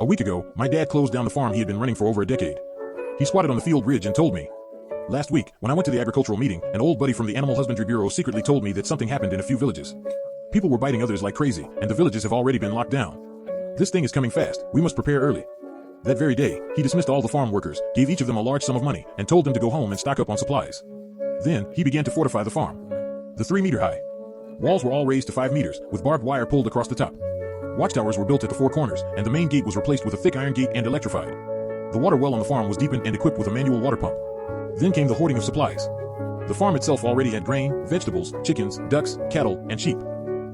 A week ago, my dad closed down the farm he had been running for over a decade. He squatted on the field ridge and told me. Last week, when I went to the agricultural meeting, an old buddy from the Animal Husbandry Bureau secretly told me that something happened in a few villages. People were biting others like crazy, and the villages have already been locked down. This thing is coming fast, we must prepare early. That very day, he dismissed all the farm workers, gave each of them a large sum of money, and told them to go home and stock up on supplies. Then, he began to fortify the farm. The 3-meter-high walls were all raised to 5 meters, with barbed wire pulled across the top. Watchtowers were built at the 4 corners, and the main gate was replaced with a thick iron gate and electrified. The water well on the farm was deepened and equipped with a manual water pump. Then came the hoarding of supplies. The farm itself already had grain, vegetables, chickens, ducks, cattle, and sheep.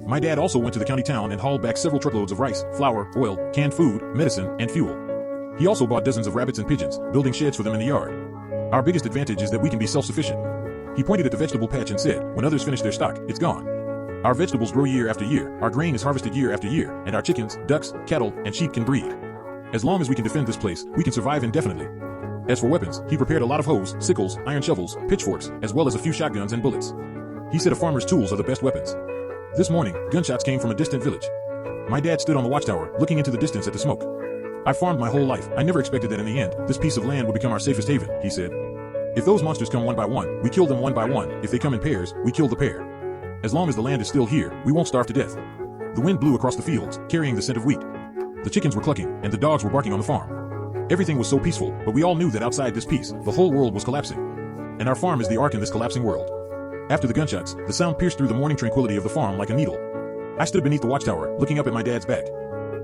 My dad also went to the county town and hauled back several truckloads of rice, flour, oil, canned food, medicine, and fuel. He also bought dozens of rabbits and pigeons, building sheds for them in the yard. Our biggest advantage is that we can be self-sufficient. He pointed at the vegetable patch and said, when others finish their stock, it's gone. Our vegetables grow year after year, our grain is harvested year after year, and our chickens, ducks, cattle, and sheep can breed. As long as we can defend this place, we can survive indefinitely. As for weapons, he prepared a lot of hoes, sickles, iron shovels, pitchforks, as well as a few shotguns and bullets. He said a farmer's tools are the best weapons. This morning, gunshots came from a distant village. My dad stood on the watchtower, looking into the distance at the smoke. I farmed my whole life. I never expected that in the end, this piece of land would become our safest haven, he said. If those monsters come one by one, we kill them one by one. If they come in pairs, we kill the pair. As long as the land is still here, we won't starve to death. The wind blew across the fields, carrying the scent of wheat. The chickens were clucking, and the dogs were barking on the farm. Everything was so peaceful, but we all knew that outside this peace, the whole world was collapsing. And our farm is the ark in this collapsing world. After the gunshots, the sound pierced through the morning tranquility of the farm like a needle. I stood beneath the watchtower, looking up at my dad's back.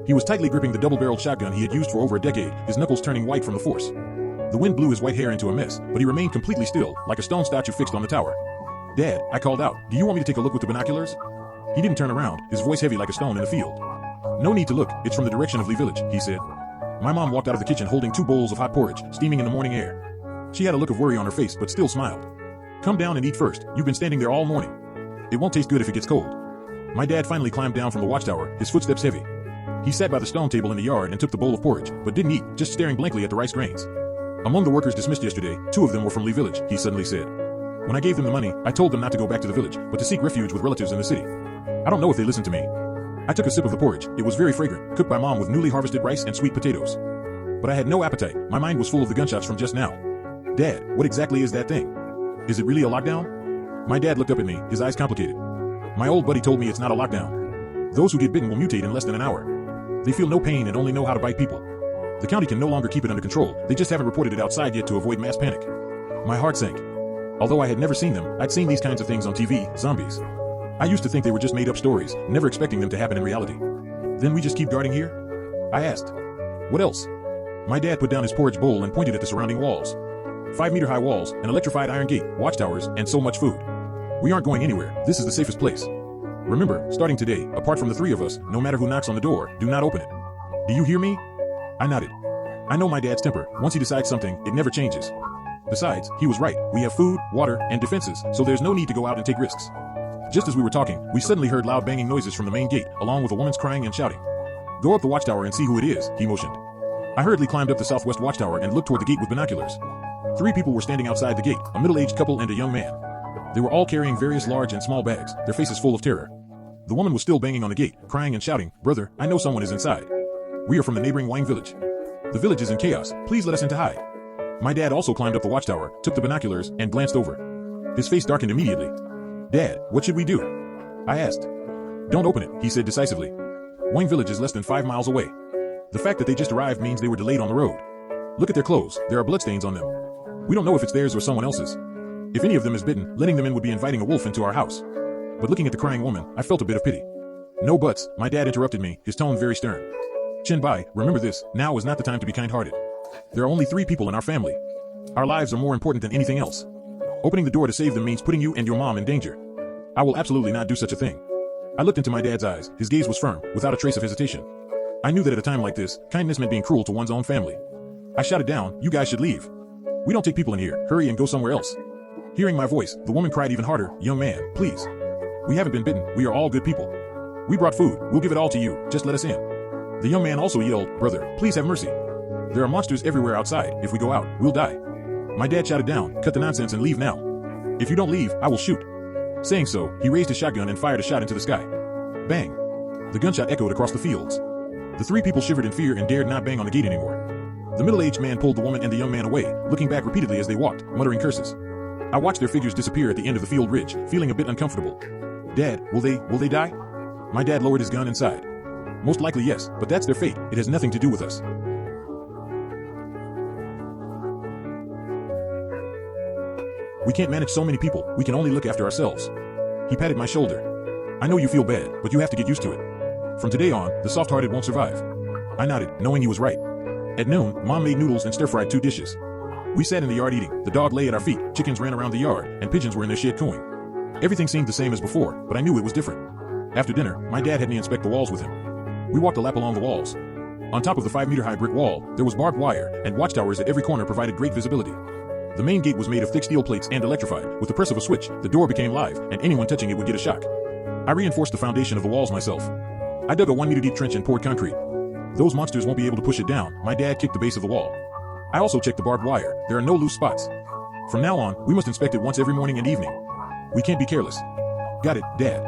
He was tightly gripping the double-barreled shotgun he had used for over a decade, his knuckles turning white from the force. The wind blew his white hair into a mess, but he remained completely still, like a stone statue fixed on the tower. Dad, I called out, do you want me to take a look with the binoculars? He didn't turn around, his voice heavy like a stone in the field. No need to look, it's from the direction of Lee Village, he said. My mom walked out of the kitchen holding 2 bowls of hot porridge, steaming in the morning air. She had a look of worry on her face, but still smiled. Come down and eat first, you've been standing there all morning. It won't taste good if it gets cold. My dad finally climbed down from the watchtower, his footsteps heavy. He sat by the stone table in the yard and took the bowl of porridge, but didn't eat, just staring blankly at the rice grains. Among the workers dismissed yesterday, 2 of them were from Lee Village, he suddenly said. When I gave them the money, I told them not to go back to the village, but to seek refuge with relatives in the city. I don't know if they listened to me. I took a sip of the porridge. It was very fragrant, cooked by Mom with newly harvested rice and sweet potatoes. But I had no appetite. My mind was full of the gunshots from just now. Dad, what exactly is that thing? Is it really a lockdown? My dad looked up at me, his eyes complicated. My old buddy told me it's not a lockdown. Those who get bitten will mutate in less than an hour. They feel no pain and only know how to bite people. The county can no longer keep it under control. They just haven't reported it outside yet to avoid mass panic. My heart sank. Although I had never seen them, I'd seen these kinds of things on TV, zombies. I used to think they were just made-up stories, never expecting them to happen in reality. Then we just keep guarding here? I asked. What else? My dad put down his porridge bowl and pointed at the surrounding walls. 5-meter-high walls, an electrified iron gate, watchtowers, and so much food. We aren't going anywhere. This is the safest place. Remember, starting today, apart from the 3 of us, no matter who knocks on the door, do not open it. Do you hear me? I nodded. I know my dad's temper. Once he decides something, it never changes. Besides, he was right. We have food, water, and defenses, so there's no need to go out and take risks. Just as we were talking, we suddenly heard loud banging noises from the main gate, along with a woman's crying and shouting. Go up the watchtower and see who it is, he motioned. I hurriedly climbed up the southwest watchtower and looked toward the gate with binoculars. 3 people were standing outside the gate, a middle-aged couple and a young man. They were all carrying various large and small bags, their faces full of terror. The woman was still banging on the gate, crying and shouting, Brother, I know someone is inside. We are from the neighboring Wang village. The village is in chaos, please let us in to hide. My dad also climbed up the watchtower, took the binoculars, and glanced over. His face darkened immediately. Dad, what should we do? I asked. Don't open it, he said decisively. Wang village is less than 5 miles away. The fact that they just arrived means they were delayed on the road. Look at their clothes, there are bloodstains on them. We don't know if it's theirs or someone else's. If any of them is bitten, letting them in would be inviting a wolf into our house. But looking at the crying woman, I felt a bit of pity. No buts, my dad interrupted me, his tone very stern. Chen Bai, remember this, now is not the time to be kind-hearted. There are only 3 people in our family. Our lives are more important than anything else. Opening the door to save them means putting you and your mom in danger. I will absolutely not do such a thing. I looked into my dad's eyes, his gaze was firm, without a trace of hesitation. I knew that at a time like this, kindness meant being cruel to one's own family. I shouted down, you guys should leave. We don't take people in here, hurry and go somewhere else. Hearing my voice, the woman cried even harder, young man, please. We haven't been bitten, we are all good people. We brought food, we'll give it all to you, just let us in. The young man also yelled, brother, please have mercy. There are monsters everywhere outside, if we go out, we'll die. My dad shouted down, cut the nonsense and leave now. If you don't leave, I will shoot. Saying so, he raised his shotgun and fired a shot into the sky. Bang! The gunshot echoed across the fields. The three people shivered in fear and dared not bang on the gate anymore. The middle-aged man pulled the woman and the young man away, looking back repeatedly as they walked, muttering curses. I watched their figures disappear at the end of the field ridge, feeling a bit uncomfortable. Dad, will they die? My dad lowered his gun and sighed. Most likely yes, but that's their fate. It has nothing to do with us. We can't manage so many people. We can only look after ourselves. He patted my shoulder. I know you feel bad, but you have to get used to it. From today on, the soft-hearted won't survive. I nodded, knowing he was right. At noon, Mom made noodles and stir-fried 2 dishes. We sat in the yard eating. The dog lay at our feet, chickens ran around the yard, and pigeons were in their shed cooing. Everything seemed the same as before, but I knew it was different. After dinner, my dad had me inspect the walls with him. We walked a lap along the walls. On top of the 5-meter-high brick wall, there was barbed wire, and watchtowers at every corner provided great visibility. The main gate was made of thick steel plates and electrified. With the press of a switch, the door became live, and anyone touching it would get a shock. I reinforced the foundation of the walls myself. I dug a 1-meter-deep trench and poured concrete. Those monsters won't be able to push it down. My dad kicked the base of the wall. I also checked the barbed wire. There are no loose spots. From now on, we must inspect it once every morning and evening. We can't be careless. Got it, Dad.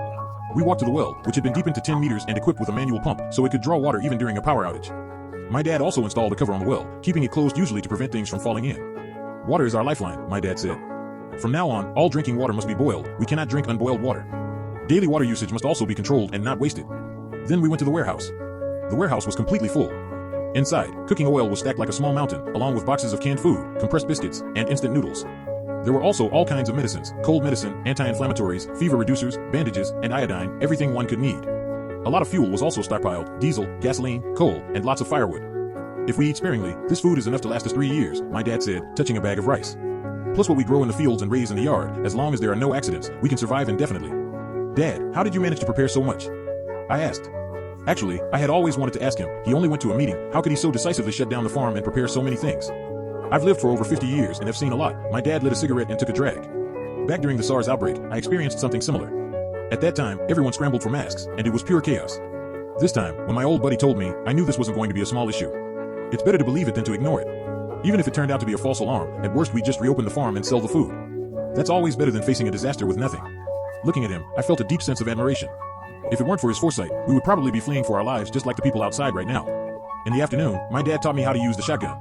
We walked to the well, which had been deepened to 10 meters and equipped with a manual pump, so it could draw water even during a power outage. My dad also installed a cover on the well, keeping it closed usually to prevent things from falling in. Water is our lifeline, my dad said. From now on, all drinking water must be boiled. We cannot drink unboiled water. Daily water usage must also be controlled and not wasted. Then we went to the warehouse. The warehouse was completely full. Inside, cooking oil was stacked like a small mountain, along with boxes of canned food, compressed biscuits, and instant noodles. There were also all kinds of medicines, cold medicine, anti-inflammatories, fever reducers, bandages, and iodine, everything one could need. A lot of fuel was also stockpiled, diesel, gasoline, coal, and lots of firewood. If we eat sparingly, this food is enough to last us 3 years, my dad said, touching a bag of rice. Plus what we grow in the fields and raise in the yard, as long as there are no accidents, we can survive indefinitely. Dad, how did you manage to prepare so much? I asked. Actually, I had always wanted to ask him. He only went to a meeting. How could he so decisively shut down the farm and prepare so many things? I've lived for over 50 years and have seen a lot. My dad lit a cigarette and took a drag. Back during the SARS outbreak, I experienced something similar. At that time, everyone scrambled for masks, and it was pure chaos. This time, when my old buddy told me, I knew this wasn't going to be a small issue. It's better to believe it than to ignore it. Even if it turned out to be a false alarm, at worst we'd just reopen the farm and sell the food. That's always better than facing a disaster with nothing. Looking at him, I felt a deep sense of admiration. If it weren't for his foresight, we would probably be fleeing for our lives just like the people outside right now. In the afternoon, my dad taught me how to use the shotgun.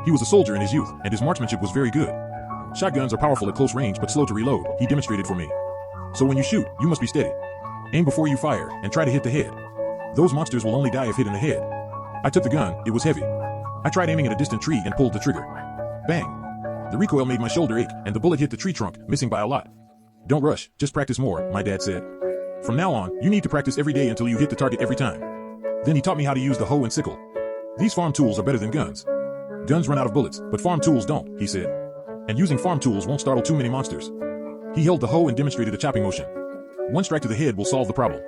He was a soldier in his youth, and his marksmanship was very good. Shotguns are powerful at close range but slow to reload, he demonstrated for me. So when you shoot, you must be steady. Aim before you fire, and try to hit the head. Those monsters will only die if hit in the head. I took the gun, it was heavy. I tried aiming at a distant tree and pulled the trigger. Bang! The recoil made my shoulder ache, and the bullet hit the tree trunk, missing by a lot. Don't rush, just practice more, my dad said. From now on, you need to practice every day until you hit the target every time. Then he taught me how to use the hoe and sickle. These farm tools are better than guns. Guns run out of bullets, but farm tools don't, he said. And using farm tools won't startle too many monsters. He held the hoe and demonstrated a chopping motion. One strike to the head will solve the problem.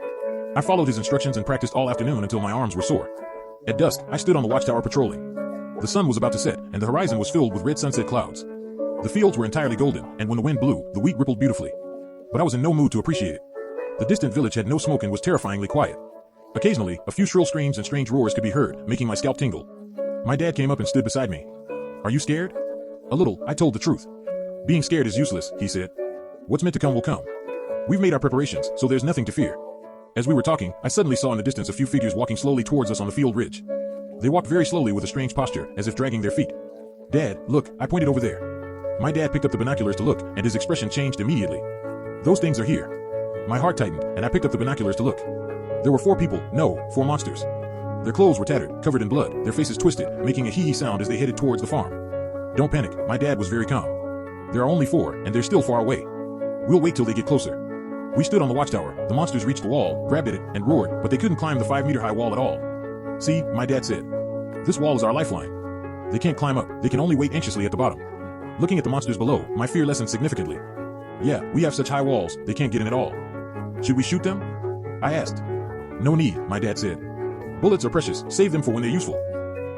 I followed his instructions and practiced all afternoon until my arms were sore. At dusk, I stood on the watchtower patrolling. The sun was about to set, and the horizon was filled with red sunset clouds. The fields were entirely golden, and when the wind blew, the wheat rippled beautifully. But I was in no mood to appreciate it. The distant village had no smoke and was terrifyingly quiet. Occasionally, a few shrill screams and strange roars could be heard, making my scalp tingle. My dad came up and stood beside me. Are you scared? A little, I told the truth. Being scared is useless, he said. What's meant to come will come. We've made our preparations, so there's nothing to fear. As we were talking, I suddenly saw in the distance a few figures walking slowly towards us on the field ridge. They walked very slowly with a strange posture, as if dragging their feet. Dad, look, I pointed over there. My dad picked up the binoculars to look, and his expression changed immediately. Those things are here. My heart tightened, and I picked up the binoculars to look. There were 4 people, no, 4 monsters. Their clothes were tattered, covered in blood, their faces twisted, making a hee-hee sound as they headed towards the farm. Don't panic, my dad was very calm. There are only 4, and they're still far away. We'll wait till they get closer. We stood on the watchtower. The monsters reached the wall, grabbed at it, and roared, but they couldn't climb the 5-meter-high wall at all. See, my dad said. This wall is our lifeline. They can't climb up, they can only wait anxiously at the bottom. Looking at the monsters below, my fear lessened significantly. Yeah, we have such high walls, they can't get in at all. Should we shoot them? I asked. No need, my dad said. Bullets are precious, save them for when they're useful.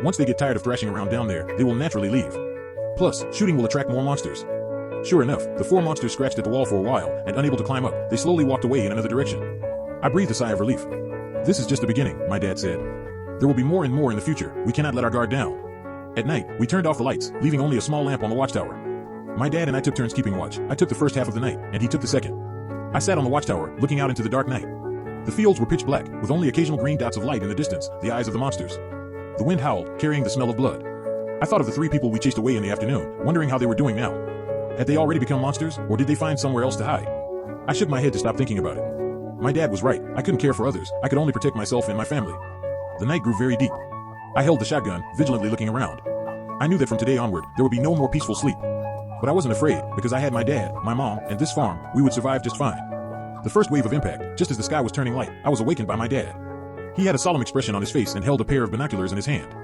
Once they get tired of thrashing around down there, they will naturally leave. Plus, shooting will attract more monsters. Sure enough, the 4 monsters scratched at the wall for a while, and unable to climb up, they slowly walked away in another direction. I breathed a sigh of relief. This is just the beginning, my dad said. There will be more and more in the future, we cannot let our guard down. At night, we turned off the lights, leaving only a small lamp on the watchtower. My dad and I took turns keeping watch. I took the first half of the night, and he took the second. I sat on the watchtower, looking out into the dark night. The fields were pitch black, with only occasional green dots of light in the distance, the eyes of the monsters. The wind howled, carrying the smell of blood. I thought of the 3 people we chased away in the afternoon, wondering how they were doing now. Had they already become monsters, or did they find somewhere else to hide? I shook my head to stop thinking about it. My dad was right. I couldn't care for others. I could only protect myself and my family. The night grew very deep. I held the shotgun, vigilantly looking around. I knew that from today onward, there would be no more peaceful sleep. But I wasn't afraid, because I had my dad, my mom, and this farm. We would survive just fine. The first wave of impact, just as the sky was turning light, I was awakened by my dad. He had a solemn expression on his face and held a pair of binoculars in his hand.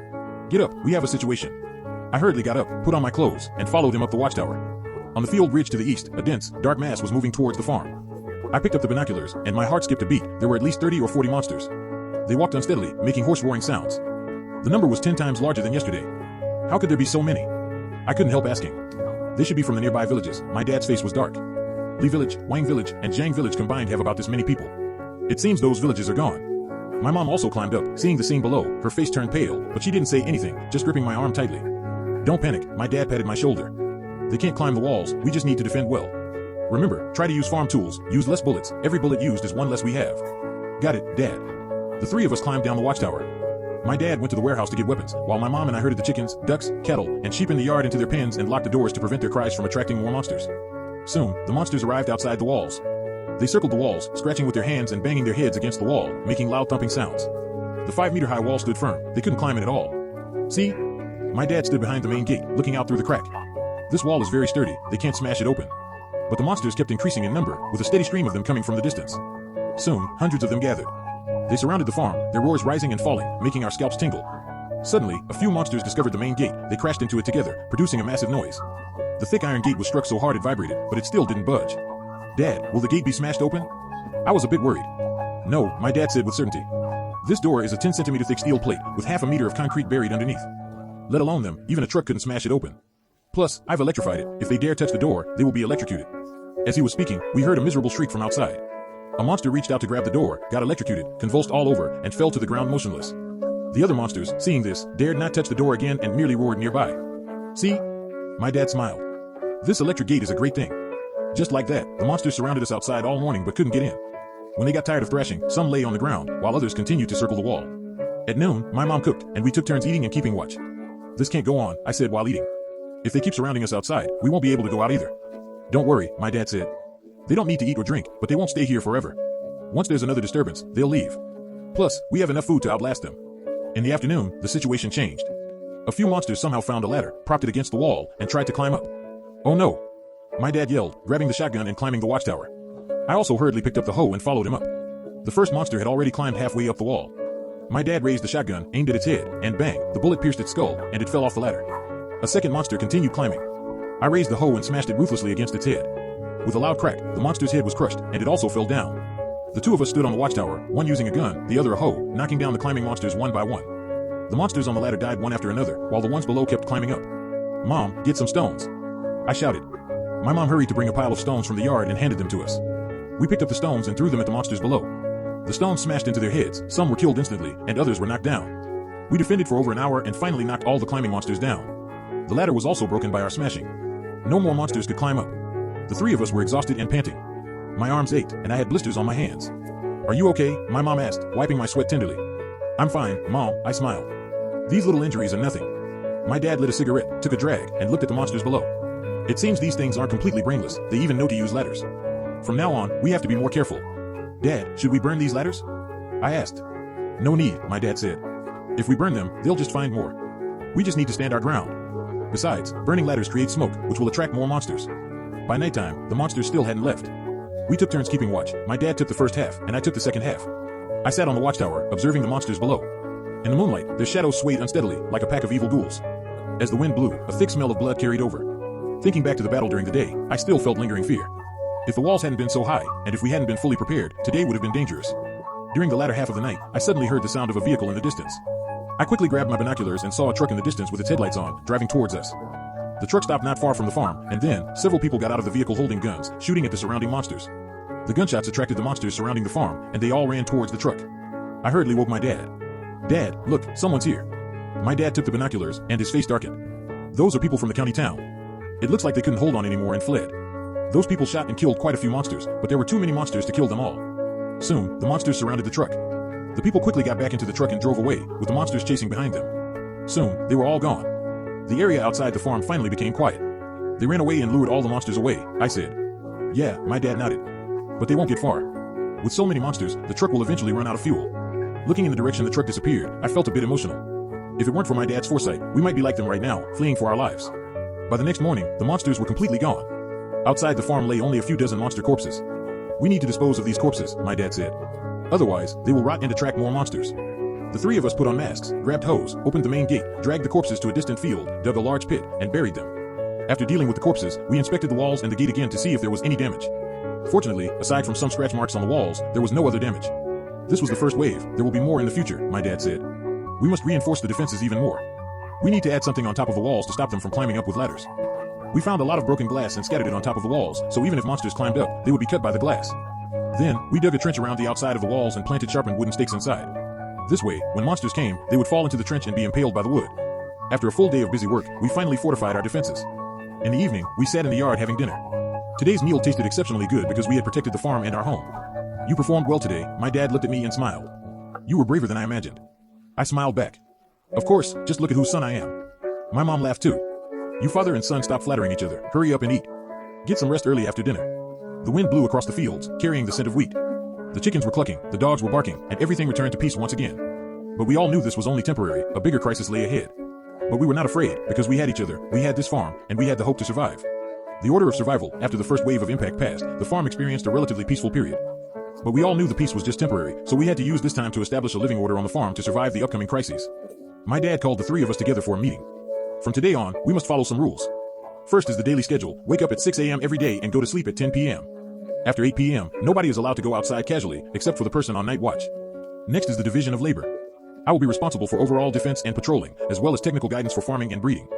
"Get up, we have a situation." I hurriedly got up, put on my clothes, and followed him up the watchtower. On the field ridge to the east, a dense, dark mass was moving towards the farm. I picked up the binoculars, and my heart skipped a beat. There were at least 30 or 40 monsters. They walked unsteadily, making hoarse roaring sounds. The number was 10 times larger than yesterday. How could there be so many? I couldn't help asking. They should be from the nearby villages. My dad's face was dark. Li Village, Wang Village, and Jiang Village combined have about this many people. It seems those villages are gone. My mom also climbed up, seeing the scene below. Her face turned pale, but she didn't say anything, just gripping my arm tightly. "Don't panic," my dad patted my shoulder. "They can't climb the walls, we just need to defend well. Remember, try to use farm tools, use less bullets. Every bullet used is one less we have." "Got it, Dad." The 3 of us climbed down the watchtower. My dad went to the warehouse to get weapons, while my mom and I herded the chickens, ducks, cattle, and sheep in the yard into their pens and locked the doors to prevent their cries from attracting more monsters. Soon, the monsters arrived outside the walls. They circled the walls, scratching with their hands and banging their heads against the wall, making loud thumping sounds. The 5-meter-high wall stood firm. They couldn't climb it at all. "See?" My dad stood behind the main gate, looking out through the crack. "This wall is very sturdy. They can't smash it open." But the monsters kept increasing in number, with a steady stream of them coming from the distance. Soon, hundreds of them gathered. They surrounded the farm, their roars rising and falling, making our scalps tingle. Suddenly, a few monsters discovered the main gate. They crashed into it together, producing a massive noise. The thick iron gate was struck so hard it vibrated, but it still didn't budge. "Dad, will the gate be smashed open?" I was a bit worried. "No," my dad said with certainty. "This door is a 10-centimeter thick steel plate, with half a meter of concrete buried underneath. Let alone them, even a truck couldn't smash it open. Plus, I've electrified it. If they dare touch the door, they will be electrocuted." As he was speaking, we heard a miserable shriek from outside. A monster reached out to grab the door, got electrocuted, convulsed all over, and fell to the ground motionless. The other monsters, seeing this, dared not touch the door again and merely roared nearby. "See?" My dad smiled. "This electric gate is a great thing." Just like that, the monsters surrounded us outside all morning but couldn't get in. When they got tired of thrashing, some lay on the ground, while others continued to circle the wall. At noon, my mom cooked, and we took turns eating and keeping watch. "This can't go on," I said while eating. "If they keep surrounding us outside, we won't be able to go out either." "Don't worry," my dad said. "They don't need to eat or drink, but they won't stay here forever. Once there's another disturbance, they'll leave. Plus, we have enough food to outlast them." In the afternoon, the situation changed. A few monsters somehow found a ladder, propped it against the wall, and tried to climb up. "Oh no!" my dad yelled, grabbing the shotgun and climbing the watchtower. I also hurriedly picked up the hoe and followed him up. The first monster had already climbed halfway up the wall. My dad raised the shotgun, aimed at its head, and bang, the bullet pierced its skull, and it fell off the ladder. A second monster continued climbing. I raised the hoe and smashed it ruthlessly against its head. With a loud crack, the monster's head was crushed, and it also fell down. The 2 of us stood on the watchtower, one using a gun, the other a hoe, knocking down the climbing monsters one by one. The monsters on the ladder died one after another, while the ones below kept climbing up. "Mom, get some stones," I shouted. My mom hurried to bring a pile of stones from the yard and handed them to us. We picked up the stones and threw them at the monsters below. The stones smashed into their heads, some were killed instantly, and others were knocked down. We defended for over an hour and finally knocked all the climbing monsters down. The ladder was also broken by our smashing. No more monsters could climb up. The 3 of us were exhausted and panting. My arms ached, and I had blisters on my hands. "Are you okay?" my mom asked, wiping my sweat tenderly. "I'm fine, Mom," I smiled. "These little injuries are nothing." My dad lit a cigarette, took a drag, and looked at the monsters below. "It seems these things aren't completely brainless. They even know to use ladders. From now on, we have to be more careful." "Dad, should we burn these ladders?" I asked. "No need," my dad said. "If we burn them, they'll just find more. We just need to stand our ground. Besides, burning ladders creates smoke, which will attract more monsters." By nighttime, the monsters still hadn't left. We took turns keeping watch. My dad took the first half, and I took the second half. I sat on the watchtower, observing the monsters below. In the moonlight, their shadows swayed unsteadily, like a pack of evil ghouls. As the wind blew, a thick smell of blood carried over. Thinking back to the battle during the day, I still felt lingering fear. If the walls hadn't been so high, and if we hadn't been fully prepared, today would have been dangerous. During the latter half of the night, I suddenly heard the sound of a vehicle in the distance. I quickly grabbed my binoculars and saw a truck in the distance with its headlights on, driving towards us. The truck stopped not far from the farm, and then, several people got out of the vehicle holding guns, shooting at the surrounding monsters. The gunshots attracted the monsters surrounding the farm, and they all ran towards the truck. I hurriedly woke my dad. "Dad, look, someone's here." My dad took the binoculars, and his face darkened. "Those are people from the county town. It looks like they couldn't hold on anymore and fled. Those people shot and killed quite a few monsters, but there were too many monsters to kill them all." Soon, the monsters surrounded the truck. The people quickly got back into the truck and drove away, with the monsters chasing behind them. Soon, they were all gone. The area outside the farm finally became quiet. They ran away and lured all the monsters away, I said. Yeah, my dad nodded. But they won't get far. With so many monsters, the truck will eventually run out of fuel. Looking in the direction the truck disappeared, I felt a bit emotional. If it weren't for my dad's foresight, we might be like them right now, fleeing for our lives. By the next morning, the monsters were completely gone. Outside the farm lay only a few dozen monster corpses. We need to dispose of these corpses, my dad said. Otherwise, they will rot and attract more monsters. The three of us put on masks, grabbed hose, opened the main gate, dragged the corpses to a distant field, dug a large pit, and buried them. After dealing with the corpses, we inspected the walls and the gate again to see if there was any damage. Fortunately, aside from some scratch marks on the walls, there was no other damage. This was the first wave. There will be more in the future, my dad said. We must reinforce the defenses even more. We need to add something on top of the walls to stop them from climbing up with ladders. We found a lot of broken glass and scattered it on top of the walls, so even if monsters climbed up, they would be cut by the glass. Then, we dug a trench around the outside of the walls and planted sharpened wooden stakes inside. This way, when monsters came, they would fall into the trench and be impaled by the wood. After a full day of busy work, we finally fortified our defenses. In the evening, we sat in the yard having dinner. Today's meal tasted exceptionally good because we had protected the farm and our home. You performed well today, my dad looked at me and smiled. You were braver than I imagined. I smiled back. Of course, just look at whose son I am. My mom laughed too. You father and son stop flattering each other, hurry up and eat. Get some rest early after dinner. The wind blew across the fields, carrying the scent of wheat. The chickens were clucking, the dogs were barking, and everything returned to peace once again. But we all knew this was only temporary, a bigger crisis lay ahead. But we were not afraid, because we had each other, we had this farm, and we had the hope to survive. The order of survival, after the first wave of impact passed, the farm experienced a relatively peaceful period. But we all knew the peace was just temporary, so we had to use this time to establish a living order on the farm to survive the upcoming crises. My dad called the three of us together for a meeting. From today on, we must follow some rules. First is the daily schedule, wake up at 6 a.m. every day and go to sleep at 10 p.m. After 8 p.m., nobody is allowed to go outside casually, except for the person on night watch. Next is the division of labor. I will be responsible for overall defense and patrolling, as well as technical guidance for farming and breeding.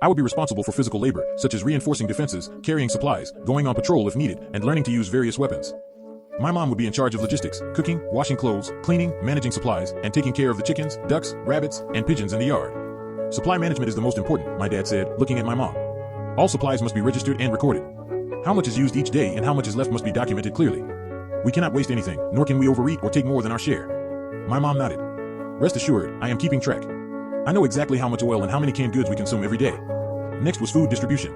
I will be responsible for physical labor, such as reinforcing defenses, carrying supplies, going on patrol if needed, and learning to use various weapons. My mom would be in charge of logistics, cooking, washing clothes, cleaning, managing supplies, and taking care of the chickens, ducks, rabbits, and pigeons in the yard. Supply management is the most important, my dad said, looking at my mom. All supplies must be registered and recorded. How much is used each day and how much is left must be documented clearly. We cannot waste anything, nor can we overeat or take more than our share. My mom nodded. Rest assured, I am keeping track. I know exactly how much oil and how many canned goods we consume every day. Next was food distribution.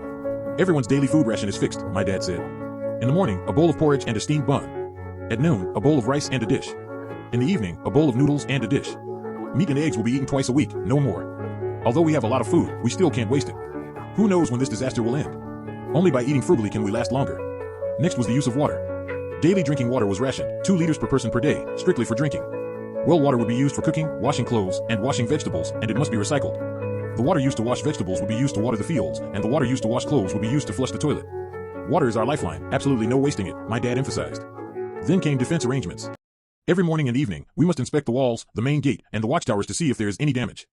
Everyone's daily food ration is fixed, my dad said. In the morning, a bowl of porridge and a steamed bun. At noon, a bowl of rice and a dish. In the evening, a bowl of noodles and a dish. Meat and eggs will be eaten twice a week, no more. Although we have a lot of food, we still can't waste it. Who knows when this disaster will end? Only by eating frugally can we last longer. Next was the use of water. Daily drinking water was rationed, 2 liters per person per day, strictly for drinking. Well water would be used for cooking, washing clothes, and washing vegetables, and it must be recycled. The water used to wash vegetables would be used to water the fields, and the water used to wash clothes would be used to flush the toilet. Water is our lifeline, absolutely no wasting it, my dad emphasized. Then came defense arrangements. Every morning and evening, we must inspect the walls, the main gate, and the watchtowers to see if there is any damage.